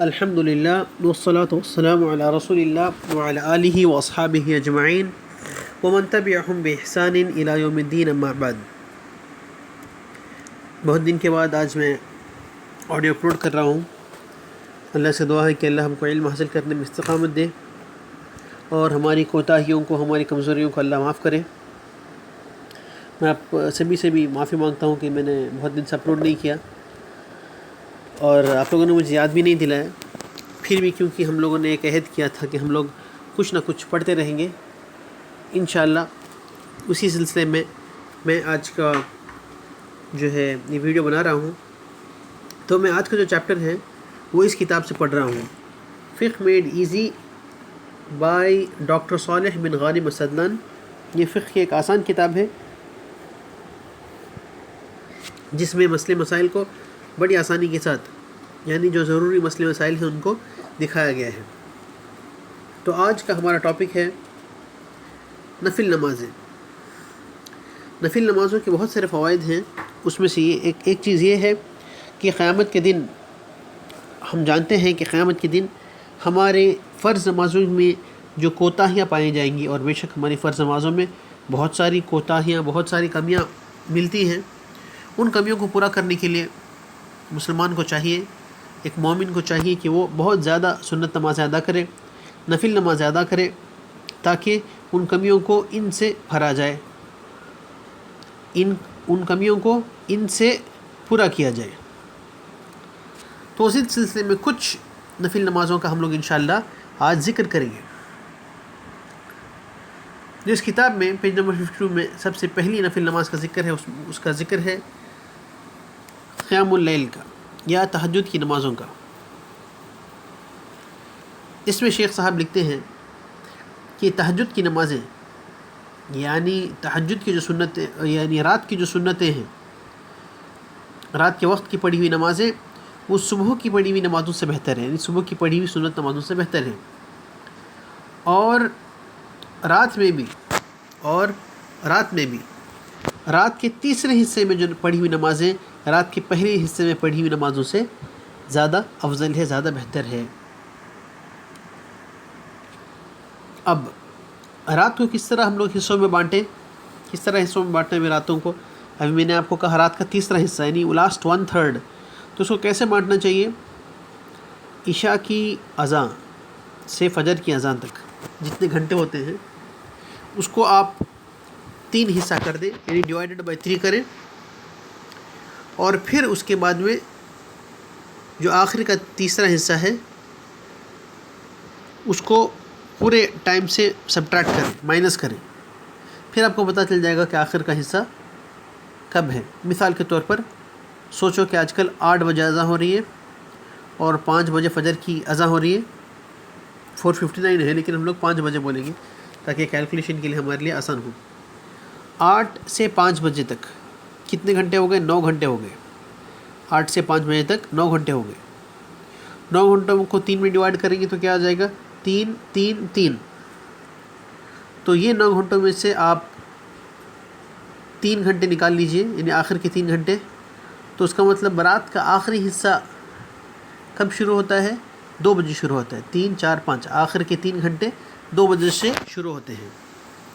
الحمد للہ والصلاة والسلام علی رسول اللہ وعلی آلہ واصحابہ اجمعین ومن تبعہم بإحسان الی یوم الدین اما بعد۔ بہت دن کے بعد آج میں آڈیو اپلوڈ کر رہا ہوں۔ اللہ سے دعا ہے کہ اللہ ہم کو علم حاصل کرنے میں استقامت دے اور ہماری کوتاہیوں کو، ہماری کمزوریوں کو اللہ معاف کرے۔ میں آپ سبھی سے بھی معافی مانگتا ہوں کہ میں نے بہت دن سے اپلوڈ نہیں کیا اور آپ لوگوں نے مجھے یاد بھی نہیں دلایا۔ پھر بھی کیونکہ ہم لوگوں نے ایک عہد کیا تھا کہ ہم لوگ کچھ نہ کچھ پڑھتے رہیں گے انشاءاللہ، اسی سلسلے میں میں آج کا جو ہے یہ ویڈیو بنا رہا ہوں۔ تو میں آج کا جو چیپٹر ہے وہ اس کتاب سے پڑھ رہا ہوں، فقہ میڈ ایزی بائی ڈاکٹر صالح بن غانم السدلان۔ یہ فقہ کی ایک آسان کتاب ہے جس میں مسئلے مسائل کو بڑی آسانی کے ساتھ، یعنی جو ضروری مسئلے مسائل ہیں ان کو دکھایا گیا ہے۔ تو آج کا ہمارا ٹاپک ہے نفل نمازیں۔ نفل نمازوں کے بہت سارے فوائد ہیں، اس میں سے ایک چیز یہ ہے کہ قیامت کے دن ہم جانتے ہیں کہ قیامت کے دن ہمارے فرض نمازوں میں جو کوتاہیاں پائی جائیں گی، اور بے شک ہماری فرض نمازوں میں بہت ساری کوتاہیاں، بہت ساری کمیاں ملتی ہیں۔ ان کمیوں کو پورا کرنے کے لیے مسلمان کو چاہیے، ایک مومن کو چاہیے کہ وہ بہت زیادہ سنت نمازیں ادا کرے، نفل نمازیں ادا کرے، تاکہ ان کمیوں کو ان سے بھرا جائے، ان کمیوں کو ان سے پورا کیا جائے۔ تو اسی سلسلے میں کچھ نفل نمازوں کا ہم لوگ انشاءاللہ آج ذکر کریں گے۔ جو اس کتاب میں پیج نمبر 52 میں سب سے پہلی نفل نماز کا ذکر ہے، اس کا ذکر ہے قیام اللیل کا یا تہجد کی نمازوں کا۔ اس میں شیخ صاحب لکھتے ہیں کہ تہجد کی نمازیں، یعنی تہجد کی جو سنتیں، یعنی رات کی جو سنتیں ہیں، رات کے وقت کی پڑھی ہوئی نمازیں، وہ صبح کی پڑھی ہوئی نمازوں سے بہتر ہے، یعنی صبح کی پڑھی ہوئی سنت نمازوں سے بہتر ہے۔ اور رات میں بھی رات کے تیسرے حصے میں جو پڑھی ہوئی نمازیں رات کے پہلے حصے میں پڑھی ہوئی نمازوں سے زیادہ افضل ہے، زیادہ بہتر ہے۔ اب رات کو کس طرح ہم لوگ حصوں میں بانٹیں، کس طرح حصوں میں بانٹیں راتوں کو؟ ابھی میں نے آپ کو کہا رات کا تیسرا حصہ، یعنی لاسٹ 1/3، تو اس کو کیسے بانٹنا چاہیے؟ عشاء کی اذان سے فجر کی اذان تک جتنے گھنٹے ہوتے ہیں اس کو آپ 3 حصہ کر دیں، یعنی ڈیوائیڈڈ بائی 3 کریں، اور پھر اس کے بعد میں جو آخر کا تیسرا حصہ ہے اس کو پورے ٹائم سے سبٹریکٹ کریں، مائنس کریں، پھر آپ کو پتہ چل جائے گا کہ آخر کا حصہ کب ہے۔ مثال کے طور پر سوچو کہ آج کل 8 بجے اذان ہو رہی ہے اور 5 بجے فجر کی اذان ہو رہی ہے، 4:59 ہے لیکن ہم لوگ 5 بجے بولیں گے تاکہ کیلکولیشن کے لیے ہمارے لیے آسان ہو۔ 8 سے 5 بجے تک کتنے گھنٹے ہو گئے؟ 9 گھنٹے ہو گئے۔ 8 سے 5 بجے تک 9 گھنٹے ہو گئے۔ 9 گھنٹوں کو 3 میں ڈیوائیڈ کریں گے تو کیا آ جائے گا؟ 3 3 3۔ تو یہ 9 گھنٹوں میں سے آپ 3 گھنٹے نکال لیجئے، یعنی آخر کے 3 گھنٹے، تو اس کا مطلب رات کا آخری حصہ کب شروع ہوتا ہے؟ 2 بجے شروع ہوتا ہے۔ 3 4 5، آخر کے 3 گھنٹے 2 بجے سے شروع ہوتے ہیں۔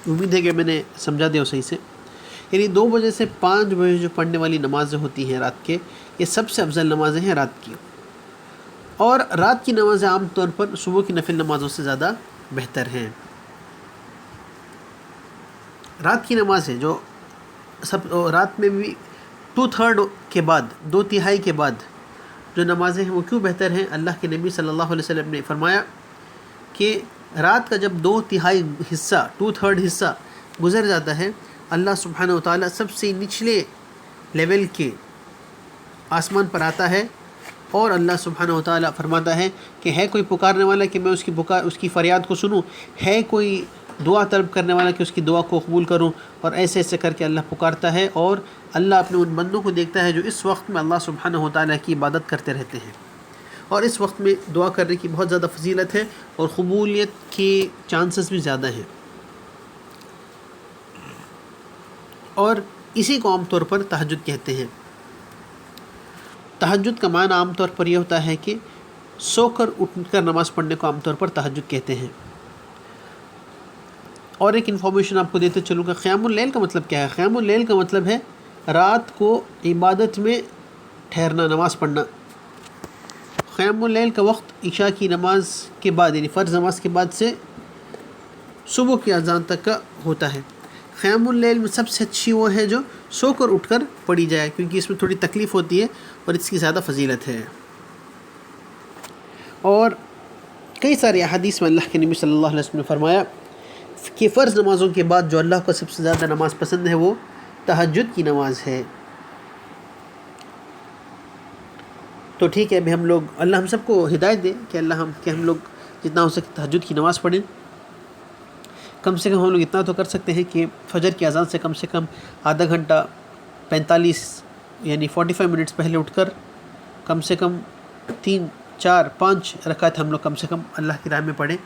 امید ہے کہ میں نے سمجھا دیا صحیح سے۔ یعنی 2 بجے سے 5 بجے جو پڑھنے والی نمازیں ہوتی ہیں رات کے، یہ سب سے افضل نمازیں ہیں رات کی، اور رات کی نمازیں عام طور پر صبح کی نفل نمازوں سے زیادہ بہتر ہیں۔ رات کی نمازیں جو رات میں بھی 2/3 کے بعد، 2/3 کے بعد جو نمازیں ہیں وہ کیوں بہتر ہیں؟ اللہ کے نبی صلی اللہ علیہ وسلم نے فرمایا کہ رات کا جب 2/3 حصہ، 2/3 حصہ گزر جاتا ہے، اللہ سبحانہ و تعالیٰ سب سے نچلے لیول کے آسمان پر آتا ہے اور اللہ سبحانہ و تعالیٰ فرماتا ہے کہ ہے کوئی پکارنے والا کہ میں اس کی فریاد کو سنوں، ہے کوئی دعا طلب کرنے والا کہ اس کی دعا کو قبول کروں، اور ایسے ایسے کر کے اللہ پکارتا ہے، اور اللہ اپنے ان بندوں کو دیکھتا ہے جو اس وقت میں اللہ سبحانہ و تعالیٰ کی عبادت کرتے رہتے ہیں، اور اس وقت میں دعا کرنے کی بہت زیادہ فضیلت ہے اور قبولیت کے چانسز بھی زیادہ ہیں۔ اور اسی کو عام طور پر تہجد کہتے ہیں۔ تہجد کا معنی عام طور پر یہ ہوتا ہے کہ سو کر اٹھ کر نماز پڑھنے کو عام طور پر تہجد کہتے ہیں۔ اور ایک انفارمیشن آپ کو دیتے چلوں گا، قیام اللیل کا مطلب کیا ہے؟ قیام اللیل کا مطلب ہے رات کو عبادت میں ٹھہرنا، نماز پڑھنا۔ قیام اللیل کا وقت عشاء کی نماز کے بعد، یعنی فرض نماز کے بعد سے صبح کی اذان تک کا ہوتا ہے۔ قیام اللیل میں سب سے اچھی وہ ہے جو سو کر اٹھ کر پڑھی جائے، کیونکہ اس میں تھوڑی تکلیف ہوتی ہے اور اس کی زیادہ فضیلت ہے۔ اور کئی سارے احادیث میں اللہ کے نبی صلی اللہ علیہ وسلم نے فرمایا کہ فرض نمازوں کے بعد جو اللہ کو سب سے زیادہ نماز پسند ہے وہ تہجد کی نماز ہے۔ تو ٹھیک ہے، ابھی ہم لوگ، اللہ ہم سب کو ہدایت دے کہ ہم لوگ جتنا ہو سکے تہجد کی نماز پڑھیں۔ کم سے کم ہم لوگ اتنا تو کر سکتے ہیں کہ فجر کی اذان سے کم آدھا گھنٹہ 45 یعنی 45 منٹس پہلے اٹھ کر کم سے کم 3 4 5 رکعت ہم لوگ کم سے کم اللہ کی راہ میں پڑھیں۔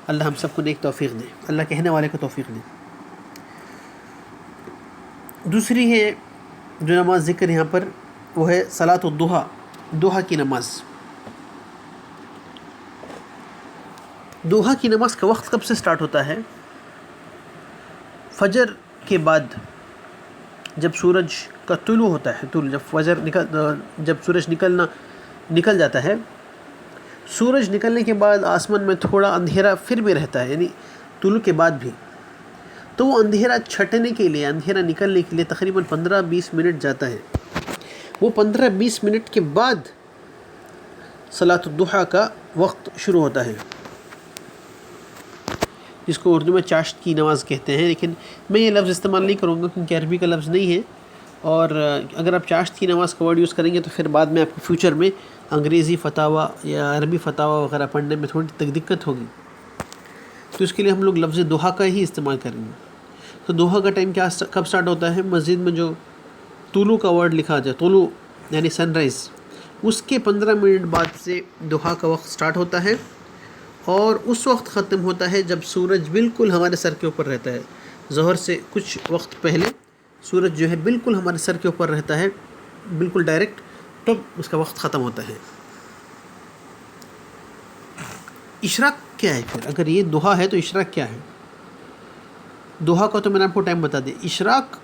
اللہ ہم سب کو نیک توفیق دے، اللہ کہنے والے کو توفیق دے۔ دوسری ہے جو نماز ذکر یہاں پر، وہ ہے صلاۃ الضحیٰ، ضحیٰ کی نماز۔ ضحیٰ کی نماز کا وقت کب سے سٹارٹ ہوتا ہے؟ فجر کے بعد، جب سورج کا طلوع ہوتا ہے، جب سورج نکل جاتا ہے، سورج نکلنے کے بعد آسمان میں تھوڑا اندھیرا پھر بھی رہتا ہے، یعنی طلوع کے بعد بھی، تو وہ اندھیرا چھٹنے کے لیے، اندھیرا نکلنے کے لیے تقریباً 15-20 منٹ جاتا ہے۔ وہ 15-20 منٹ کے بعد صلاۃ الضحیٰ کا وقت شروع ہوتا ہے، جس کو اردو میں چاشت کی نماز کہتے ہیں، لیکن میں یہ لفظ استعمال نہیں کروں گا کیونکہ عربی کا لفظ نہیں ہے، اور اگر آپ چاشت کی نماز کا ورڈ یوز کریں گے تو پھر بعد میں آپ کو فیوچر میں انگریزی فتاویٰ یا عربی فتاویٰ وغیرہ پڑھنے میں تھوڑی تک دقت ہوگی، تو اس کے لیے ہم لوگ لفظ ضحیٰ کا ہی استعمال کریں گے۔ تو ضحیٰ کا ٹائم کب سٹارٹ ہوتا ہے؟ مسجد میں جو طلوع کا ورڈ لکھا جائے، طلوع یعنی سن رائز، اس کے 15 منٹ بعد سے ضحیٰ کا وقت سٹارٹ ہوتا ہے، اور اس وقت ختم ہوتا ہے جب سورج بالکل ہمارے سر کے اوپر رہتا ہے۔ ظہر سے کچھ وقت پہلے سورج جو ہے بالکل ہمارے سر کے اوپر رہتا ہے، بالکل ڈائریکٹ، تب اس کا وقت ختم ہوتا ہے۔ اشراق کیا ہے پھر؟ اگر یہ ضحیٰ ہے تو اشراق کیا ہے؟ ضحیٰ کا تو میں نے آپ کو ٹائم بتا دیا۔ اشراق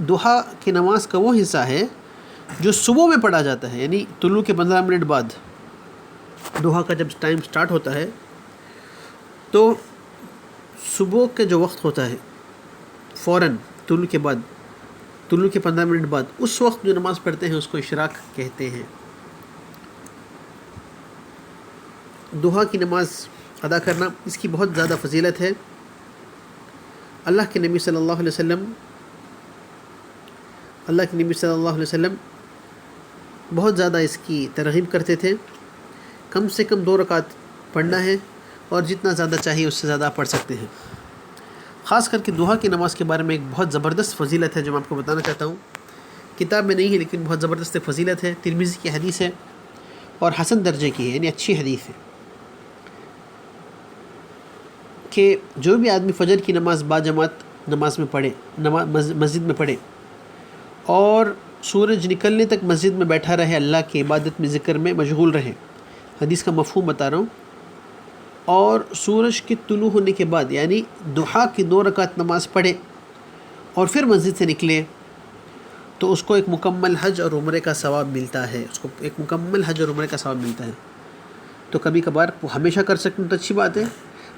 ضحیٰ کی نماز کا وہ حصہ ہے جو صبح میں پڑھا جاتا ہے، یعنی طلوع کے 15 منٹ بعد ضحیٰ کا جب ٹائم سٹارٹ ہوتا ہے، تو صبح کے جو وقت ہوتا ہے فوراً طلوع کے بعد، طلوع کے 15 منٹ بعد، اس وقت جو نماز پڑھتے ہیں اس کو اشراق کہتے ہیں۔ ضحیٰ کی نماز ادا کرنا، اس کی بہت زیادہ فضیلت ہے۔ اللہ کے نبی صلی اللہ علیہ وسلم بہت زیادہ اس کی ترغیب کرتے تھے۔ کم سے کم 2 رکعت پڑھنا ہے، اور جتنا زیادہ چاہیے اس سے زیادہ پڑھ سکتے ہیں۔ خاص کر کے ضحیٰ کی نماز کے بارے میں ایک بہت زبردست فضیلت ہے جو میں آپ کو بتانا چاہتا ہوں، کتاب میں نہیں ہے لیکن بہت زبردست فضیلت ہے، ترمذی کی حدیث ہے اور حسن درجے کی ہے، یعنی اچھی حدیث ہے، کہ جو بھی آدمی فجر کی نماز باجماعت نماز میں پڑھے، مسجد میں پڑھے، اور سورج نکلنے تک مسجد میں بیٹھا رہے، اللہ کی عبادت میں، ذکر میں مشغول رہے، حدیث کا مفہوم بتا رہا ہوں، اور سورج کے طلوع ہونے کے بعد یعنی ضحیٰ کی 2 رکعت نماز پڑھے اور پھر مسجد سے نکلے، تو اس کو ایک مکمل حج اور عمرے کا ثواب ملتا ہے، تو کبھی کبھار ہمیشہ کر سکتے ہیں تو اچھی بات ہے،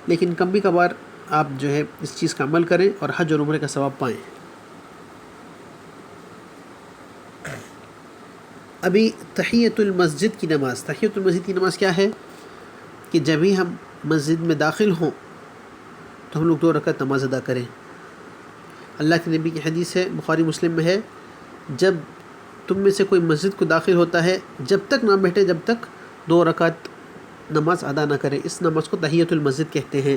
لیکن کبھی کبھار آپ جو ہے اس چیز کا عمل کریں اور حج اور عمرے کا ثواب پائیں۔ ابھی تحیۃ المسجد کی نماز، تحیۃ المسجد کی نماز کیا ہے؟ کہ جب ہی ہم مسجد میں داخل ہوں تو ہم لوگ 2 رکعت نماز ادا کریں۔ اللہ کے نبی کی حدیث ہے، بخاری مسلم میں ہے، جب تم میں سے کوئی مسجد کو داخل ہوتا ہے جب تک نہ بیٹھے جب تک 2 رکعت نماز ادا نہ کرے، اس نماز کو تحیۃ المسجد کہتے ہیں۔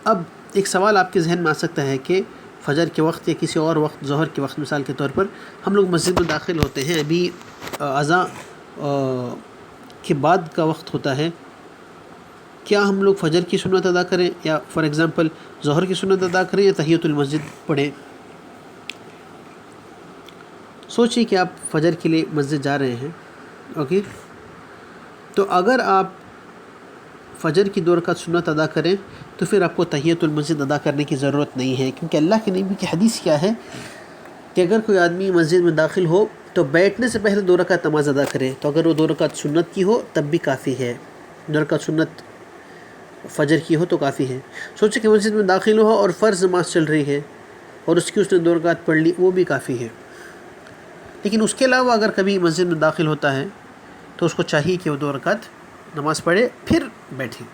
اب ایک سوال آپ کے ذہن میں آ سکتا ہے کہ فجر کے وقت یا کسی اور وقت، ظہر کے وقت مثال کے طور پر ہم لوگ مسجد میں داخل ہوتے ہیں، ابھی اذان کے بعد کا وقت ہوتا ہے، کیا ہم لوگ فجر کی سنت ادا کریں یا فار ایگزامپل ظہر کی سنت ادا کریں یا تحیۃ المسجد پڑھیں؟ سوچیے کہ آپ فجر کے لیے مسجد جا رہے ہیں، اوکے، تو اگر آپ فجر کی 2 رکعت سنت ادا کریں تو پھر آپ کو تحیۃ المسجد ادا کرنے کی ضرورت نہیں ہے، کیونکہ اللہ کے نبی کی حدیث کیا ہے کہ اگر کوئی آدمی مسجد میں داخل ہو تو بیٹھنے سے پہلے 2 رکعت نماز ادا کرے، تو اگر وہ 2 رکعت سنت کی ہو تب بھی کافی ہے، 2 رکعت سنت فجر کی ہو تو کافی ہے۔ سوچے کہ مسجد میں داخل ہو اور فرض نماز چل رہی ہے اور اس نے 2 رکعت پڑھ لی، وہ بھی کافی ہے۔ لیکن اس کے علاوہ اگر کبھی مسجد میں داخل ہوتا ہے تو اس کو چاہیے کہ وہ 2 رکعت نماز پڑھے پھر بیٹھے۔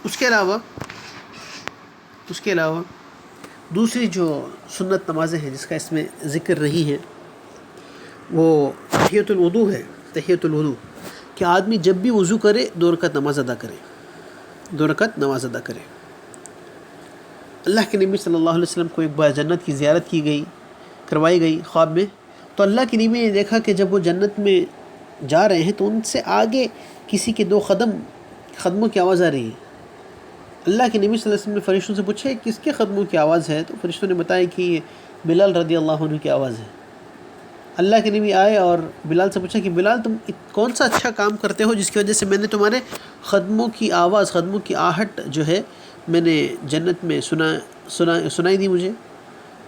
اس کے علاوہ دوسری جو سنت نمازیں ہیں جس کا اس میں ذکر نہیں ہے وہ تحیۃ الوضو ہے۔ تحیۃ الوضو کہ آدمی جب بھی وضو کرے 2 رکعت نماز ادا کرے، 2 رکعت نماز ادا کرے۔ اللہ کے نبی صلی اللہ علیہ وسلم کو ایک بار جنت کی زیارت کروائی گئی خواب میں، تو اللہ کے نبی نے دیکھا کہ جب وہ جنت میں جا رہے ہیں تو ان سے آگے کسی کے 2 قدموں کی آواز آ رہی ہے۔ اللہ کے نبی صلی اللہ علیہ وسلم نے فرشتوں سے پوچھا کس کے قدموں کی آواز ہے، تو فرشتوں نے بتایا کہ یہ بلال رضی اللہ عنہ کی آواز ہے۔ اللہ کے نبی آئے اور بلال سے پوچھا کہ بلال تم کون سا اچھا کام کرتے ہو جس کی وجہ سے میں نے تمہارے قدموں کی آواز، قدموں کی آہٹ جو ہے میں نے جنت میں سنائی دی مجھے؟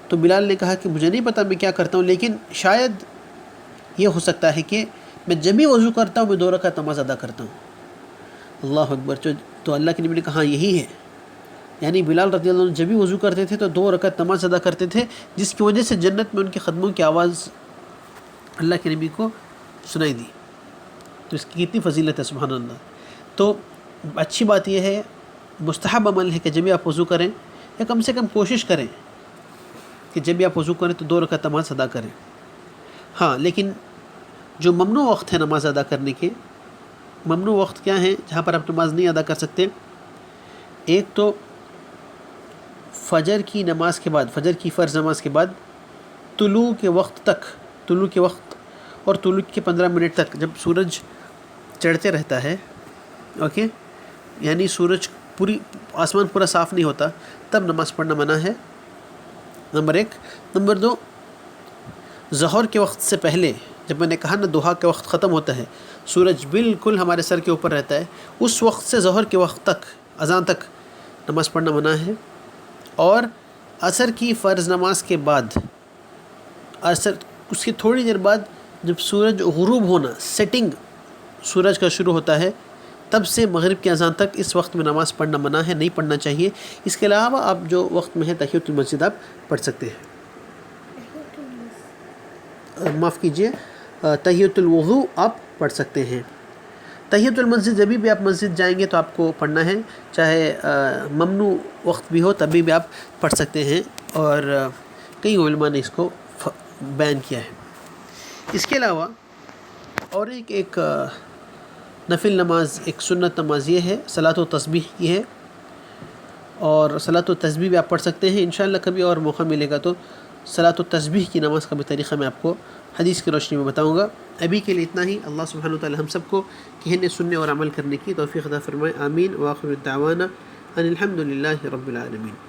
تو بلال نے کہا کہ مجھے نہیں پتا میں کیا کرتا ہوں، لیکن شاید یہ ہو سکتا ہے کہ میں جب بھی وضو کرتا ہوں میں 2 رکعت نماز ادا کرتا ہوں۔ اللہ اکبر۔ تو اللہ کے نبی نے کہا یہی ہے، یعنی بلال رضی اللہ عنہ جب بھی وضو کرتے تھے تو 2 رکعت نماز ادا کرتے تھے، جس کی وجہ سے جنت میں ان کے قدموں کی آواز اللہ کے نبی کو سنائی دی۔ تو اس کی کتنی فضیلت ہے، سبحان اللہ۔ تو اچھی بات یہ ہے، مستحب عمل ہے کہ جب بھی آپ وضو کریں یا کم سے کم کوشش کریں کہ جب بھی آپ وضو کریں تو 2 رکعت نماز ادا کریں۔ ہاں، لیکن جو ممنوع وقت ہے نماز ادا کرنے کے، ممنوع وقت کیا ہیں جہاں پر آپ نماز نہیں ادا کر سکتے؟ ایک تو فجر کی نماز کے بعد، فجر کی فرض نماز کے بعد طلوع کے وقت اور طلوع کے 15 منٹ تک جب سورج چڑھتے رہتا ہے، اوکے، یعنی آسمان پورا صاف نہیں ہوتا تب نماز پڑھنا منع ہے، نمبر 1۔ نمبر 2، ظہر کے وقت سے پہلے، جب میں نے کہا نا ضحیٰ کے وقت ختم ہوتا ہے، سورج بالکل ہمارے سر کے اوپر رہتا ہے، اس وقت سے ظہر کے وقت تک، اذان تک نماز پڑھنا منع ہے۔ اور عصر کی فرض نماز کے بعد، اس کی تھوڑی دیر بعد جب سورج غروب ہونا، سیٹنگ سورج کا شروع ہوتا ہے، تب سے مغرب کی اذان تک اس وقت میں نماز پڑھنا منع ہے، نہیں پڑھنا چاہیے۔ اس کے علاوہ آپ جو وقت میں ہے تحیۃ المسجد آپ پڑھ سکتے ہیں، معاف کیجیے، تحیۃ الوضو آپ پڑھ سکتے ہیں۔ تحیۃ المسجد جب بھی آپ مسجد جائیں گے تو آپ کو پڑھنا ہے، چاہے ممنوع وقت بھی ہو تبھی بھی آپ پڑھ سکتے ہیں، اور کئی علماء نے اس کو بیان کیا ہے۔ اس کے علاوہ اور ایک نفل نماز، ایک سنت نماز یہ ہے، صلاۃ و تسبیح کی ہے، اور صلاۃ و تسبیح بھی آپ پڑھ سکتے ہیں۔ انشاءاللہ کبھی اور موقع ملے گا تو صلاۃ و تسبیح کی نماز کا بھی طریقہ میں آپ کو حدیث کی روشنی میں بتاؤں گا۔ ابھی کے لیے اتنا ہی۔ اللہ سبحانہ وتعالی ہم سب کو کہنے، سننے اور عمل کرنے کی توفیق عطا فرمائے۔ آمین۔ وآخر دعوانا ان الحمد للہ رب العالمین۔